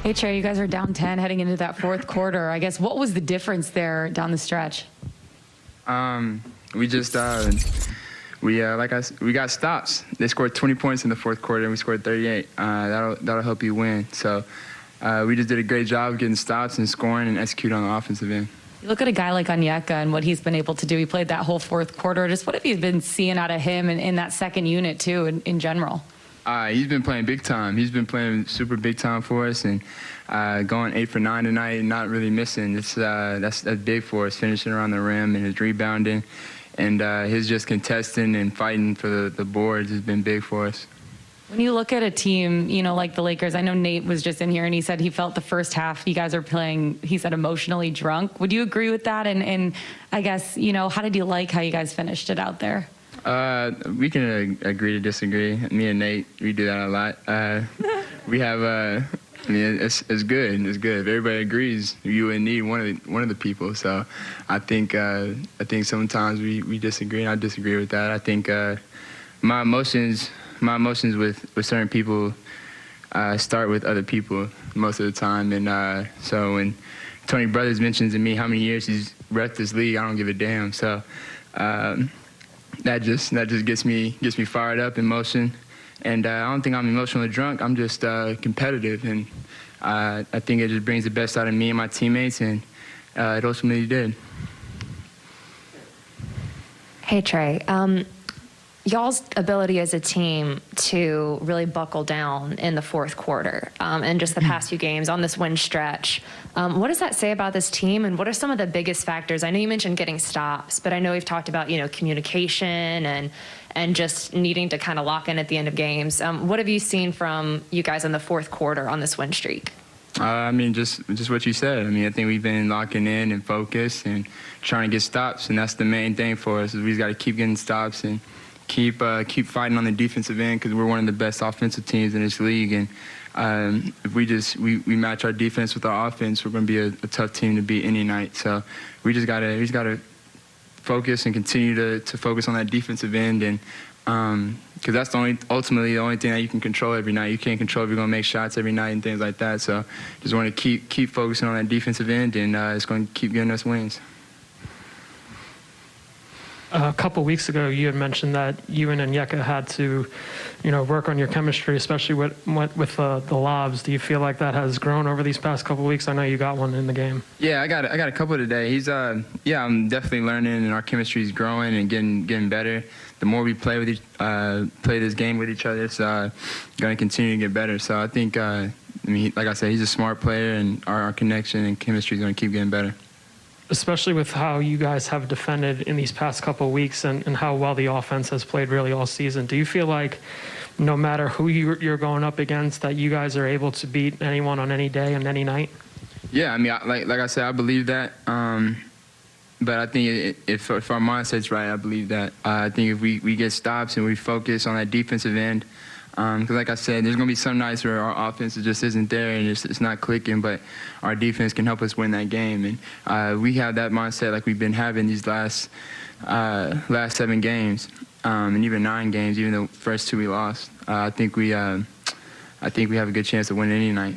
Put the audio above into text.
Hey, Trae, you guys are down 10 heading into that fourth quarter. I guess what was the difference there down the stretch? We just we got stops. They scored 20 points in the fourth quarter, and we scored 38. That'll help you win. So we just did a great job of getting stops and scoring and executing on the offensive end. You look at a guy like Onyeka and what he's been able to do. He played that whole fourth quarter. Just what have you been seeing out of him in that second unit, too, in general? He's been playing big time. He's been playing super big time for us, and going 8 for 9 tonight and not really missing. That's big for us, finishing around the rim and his rebounding. And his just contesting and fighting for the boards has been big for us. When you look at a team, you know, like the Lakers, I know Nate was just in here and he said he felt the first half you guys are playing, he said, emotionally drunk. Would you agree with that? And I guess, you know, how did you like how you guys finished it out there? We can agree to disagree. Me and Nate, we do that a lot. We have, I mean, it's good. It's good. If everybody agrees, you would need one of the people. So I think sometimes we disagree, and I disagree with that. I think my emotions with certain people start with other people most of the time. And so when Tony Brothers mentions to me how many years he's ref this league, I don't give a damn. So that just gets me fired up in motion. And I don't think I'm emotionally drunk. I'm just competitive, and I think it just brings the best out of me and my teammates, and it ultimately did. Hey, Trae. Y'all's ability as a team to really buckle down in the fourth quarter and just the past few games on this win stretch, what does that say about this team, and what are some of the biggest factors? I know you mentioned getting stops, but I know we've talked about, you know, communication and just needing to kind of lock in at the end of games. What have you seen from you guys in the fourth quarter on this win streak? I mean, just what you said. I mean, I think we've been locking in and focused and trying to get stops, and that's the main thing for us. Is we just got to keep getting stops and keep fighting on the defensive end, because we're one of the best offensive teams in this league. And if we match our defense with our offense, we're going to be a tough team to beat any night. So we just gotta focus and continue to focus on that defensive end, and because that's ultimately the only thing that you can control every night. You can't control if you're going to make shots every night and things like that. So just want to keep focusing on that defensive end, and it's going to keep giving us wins. A couple weeks ago, you had mentioned that you and Onyeka had to, you know, work on your chemistry, especially with the lobs. Do you feel like that has grown over these past couple weeks? I know you got one in the game. Yeah, I got a couple today. He's I'm definitely learning, and our chemistry is growing and getting better. The more we play this game with each other, it's going to continue to get better. So I think, I mean, like I said, he's a smart player, and our connection and chemistry is going to keep getting better. Especially with how you guys have defended in these past couple of weeks and how well the offense has played really all season. Do you feel like no matter who you're going up against, that you guys are able to beat anyone on any day and any night? Yeah, I mean, like I said, I believe that. But I think if our mindset's right, I believe that. I think if we get stops and we focus on that defensive end, because like I said, there's going to be some nights where our offense just isn't there and it's not clicking, but our defense can help us win that game. And we have that mindset like we've been having these last 7 games, and even 9 games, even the first 2 we lost. I think we have a good chance to win any night.